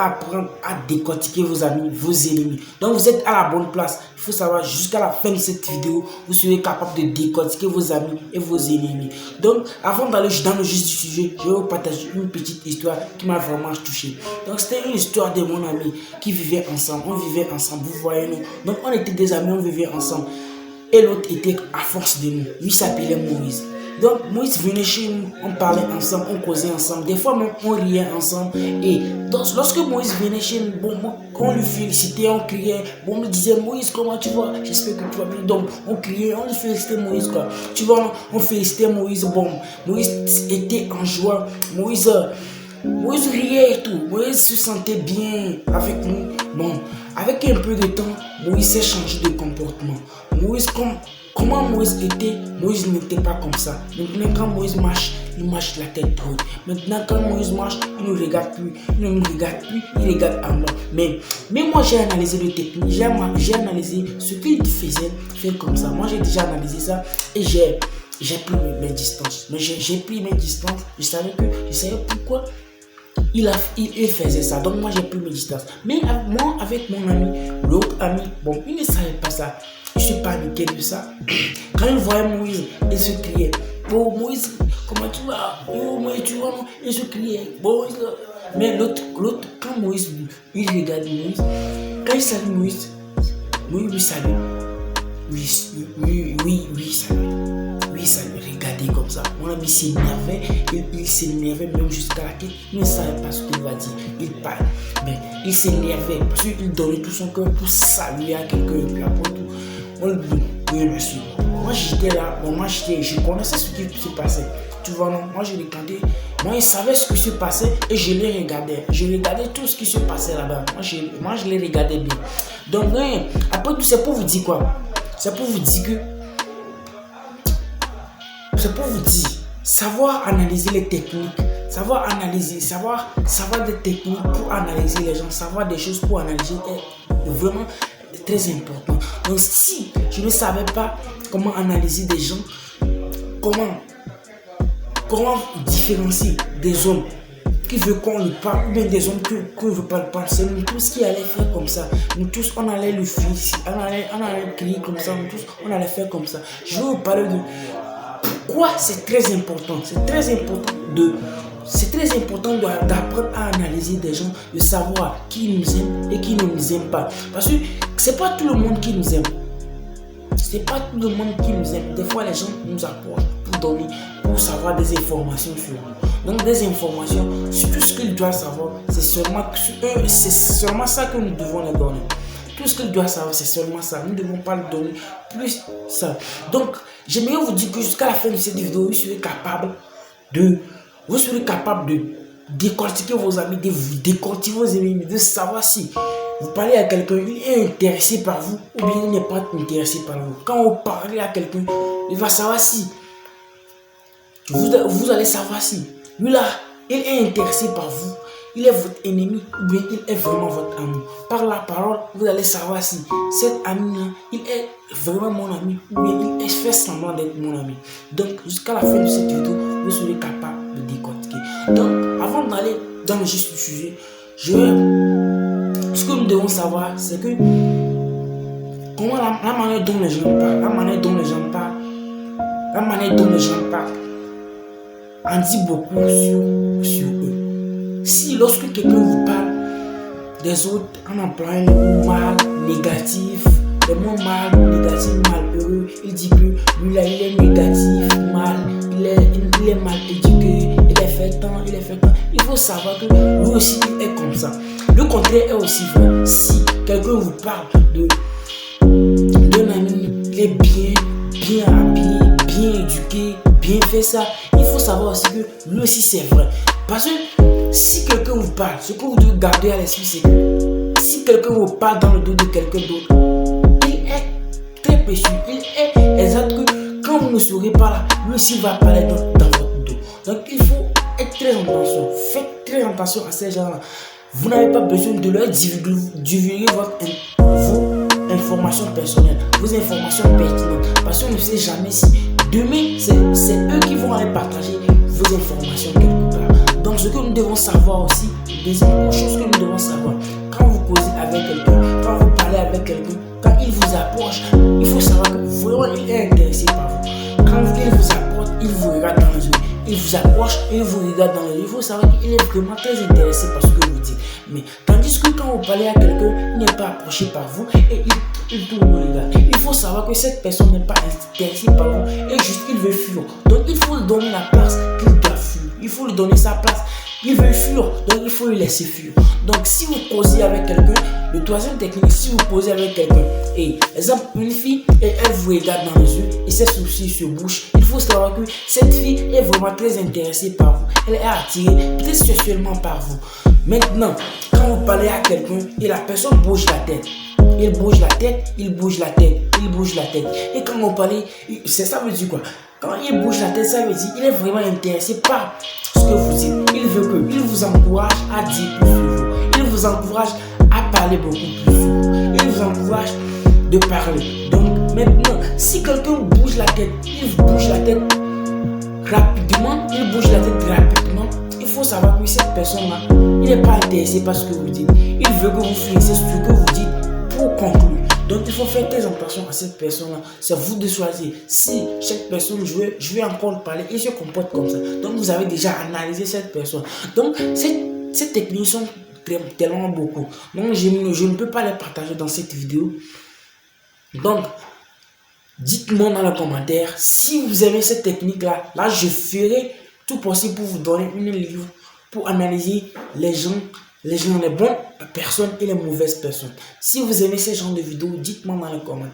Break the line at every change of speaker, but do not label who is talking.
à apprendre à décortiquer vos amis, vos ennemis. Donc vous êtes à la bonne place. Il faut savoir jusqu'à la fin de cette vidéo, vous serez capable de décortiquer vos amis et vos ennemis. Donc avant d'aller dans le juste du sujet, je vais vous partager une petite histoire qui m'a vraiment touché. Donc c'était une histoire de mon ami qui vivait ensemble. On vivait ensemble, vous voyez nous. Donc on était des amis, on vivait ensemble. Et l'autre était à force de nous. Lui s'appelait Moïse. Donc Moïse venait chez nous, on parlait ensemble, on causait ensemble. Des fois même on riait ensemble. Et donc, lorsque Moïse venait chez nous, bon, on lui félicitait, on criait. Bon, on lui disait Moïse, comment tu vas? J'espère que tu vas bien. Donc on criait, on lui félicitait Moïse quoi. Tu vois, on félicitait Moïse. Bon, Moïse était en joie. Moïse riait et tout. Moïse se sentait bien avec nous. Bon, avec un peu de temps, Moïse s'est changé de comportement. Moïse, comment Moïse était, Moïse n'était pas comme ça. Maintenant, quand Moïse marche, il marche la tête haute. Maintenant, quand Moïse marche, il ne regarde plus. Il ne nous regarde plus, il regarde en bas. Mais moi, j'ai analysé le technique. J'ai analysé ce qu'il faisait, faire comme ça. Moi, j'ai déjà analysé ça et j'ai pris mes distances. Mais j'ai pris mes distances. Je savais pourquoi il faisait ça. Donc moi j'ai pris mes distances. Mais moi avec mon ami, l'autre ami, bon, il ne savait pas ça. Je suis paniqué de ça. Quand il voyait Moïse, il se criait. Bon Moïse, comment tu vas? Oh Moïse, tu vois, il se criait. Bon, mais l'autre, quand Moïse, il regarde Moïse, quand il salue Moïse, lui salue. Oui, salue. Oui, ça le regardait comme ça. Mon ami s'énervait, il s'énervait même jusqu'à la tête. Il ne savait pas ce qu'il va dire. Il parle, mais il s'énervait parce qu'il donnait tout son cœur pour saluer à quelqu'un. Et puis après tout, on lui dit oui, monsieur. Moi j'étais là, je connaissais ce qui se passait. Tu vois, non, moi je regardais, moi je savais ce qui se passait et je les regardais. Je regardais tout ce qui se passait là-bas. Moi je les regardais bien. Donc, après tout, c'est pour vous dire quoi? C'est pour vous dire que savoir analyser les techniques, savoir des techniques pour analyser les gens, savoir des choses pour analyser est vraiment très important. Donc si je ne savais pas comment analyser des gens, comment différencier des hommes qui veut qu'on lui parle ou bien des hommes qu'on ne veut pas le parler, c'est nous tous qui allait faire comme ça. Nous tous on allait le féliciter, on allait crier comme ça, nous tous on allait faire comme ça. Je vais vous parler de pourquoi c'est très important. C'est très important d'apprendre à analyser des gens, de savoir qui nous aime et qui ne nous aime pas. Parce que c'est pas tout le monde qui nous aime. C'est pas tout le monde qui nous aime. Des fois les gens nous approchent pour savoir des informations sur nous. Donc des informations sur tout ce qu'ils doivent savoir, c'est seulement ça que nous devons leur donner. Tout ce qu'ils doivent savoir, c'est seulement ça. Nous ne devons pas leur donner plus ça. Donc, j'aimerais vous dire que jusqu'à la fin de cette vidéo, vous serez capable de décortiquer vos amis, de vous décortiquer vos ennemis, de savoir si vous parlez à quelqu'un, il est intéressé par vous ou bien il n'est pas intéressé par vous. Quand vous parlez à quelqu'un, il va savoir si vous allez savoir si lui là, il est intéressé par vous. Il est votre ennemi ou bien il est vraiment votre ami. Par la parole, vous allez savoir si cet ami-là, il est vraiment mon ami ou bien il fait semblant d'être mon ami. Donc, jusqu'à la fin de cette vidéo, vous serez capable de décortiquer. Donc, avant d'aller dans le juste sujet, ce que nous devons savoir, c'est que comment la manière dont les gens parlent, en dit beaucoup sur eux. Si lorsque quelqu'un vous parle des autres en employant le mot mal, négatif, le mot mal, négatif, malheureux, il dit que lui là il est négatif, mal, il est mal éduqué, il est fait tant. Il faut savoir que lui aussi il est comme ça. Le contraire est aussi vrai. Si quelqu'un vous parle d'un ami, il est bien habillé, bien éduqué, bien fait ça, il faut savoir aussi que lui aussi c'est vrai. Parce que si quelqu'un vous parle, ce que vous devez garder à l'esprit, c'est que si quelqu'un vous parle dans le dos de quelqu'un d'autre, il est très précieux. Il est exact que quand vous ne serez pas là, lui aussi va parler dans votre dos. Donc il faut être très attention. Faites très attention à ces gens-là. Vous n'avez pas besoin de leur divulguer vos informations personnelles, vos informations pertinentes. Parce qu'on ne sait jamais si demain, c'est eux qui vont aller partager vos informations quelque part. Donc ce que nous devons savoir aussi, des choses que nous devons savoir, vous approche et il vous regarde dans les yeux, il faut savoir qu'il est vraiment très intéressé par ce que vous dites. Mais tandis que quand vous parlez à quelqu'un, il n'est pas approché par vous et il tourne le regard. Il faut savoir que cette personne n'est pas intéressée par vous et juste il veut fuir. Donc il faut lui donner la place qu'il doit fuir. Il faut lui donner sa place. Il veut fuir, donc il faut le laisser fuir. Donc si vous causez avec quelqu'un, le troisième technique, si vous causez avec quelqu'un, et exemple une fille, et elle vous regarde dans les yeux, et ses sourcils se bouchent, il faut savoir que cette fille est vraiment très intéressée par vous. Elle est attirée, peut-être sexuellement par vous. Maintenant, quand vous parlez à quelqu'un, et la personne bouge la tête, il bouge la tête, il bouge la tête, il bouge la tête. Et quand vous parlez, ça veut dire quoi? Quand il bouge la tête, ça veut dire qu'il est vraiment intéressé par ce que vous dites. Il vous encourage à dire plus sur vous. Il vous encourage à parler beaucoup plus sur vous. Il vous encourage de parler. Donc maintenant, si quelqu'un bouge la tête, il bouge la tête rapidement, il faut savoir que cette personne-là, il n'est pas intéressé par ce que vous dites. Il veut que vous finissiez ce que vous dites pour conclure. Donc il faut faire très attention à cette personne-là. C'est vous de choisir. Si cette personne, je vais encore parler, il se comporte comme ça. Donc vous avez déjà analysé cette personne. Donc cette technique sont tellement beaucoup. Donc je ne peux pas les partager dans cette vidéo. Donc dites-moi dans les commentaires si vous aimez cette technique-là. Là, je ferai tout possible pour vous donner une livre pour analyser les gens, les bonnes personnes et les mauvaises personnes. Si vous aimez ce genre de vidéos, dites-moi dans les commentaires.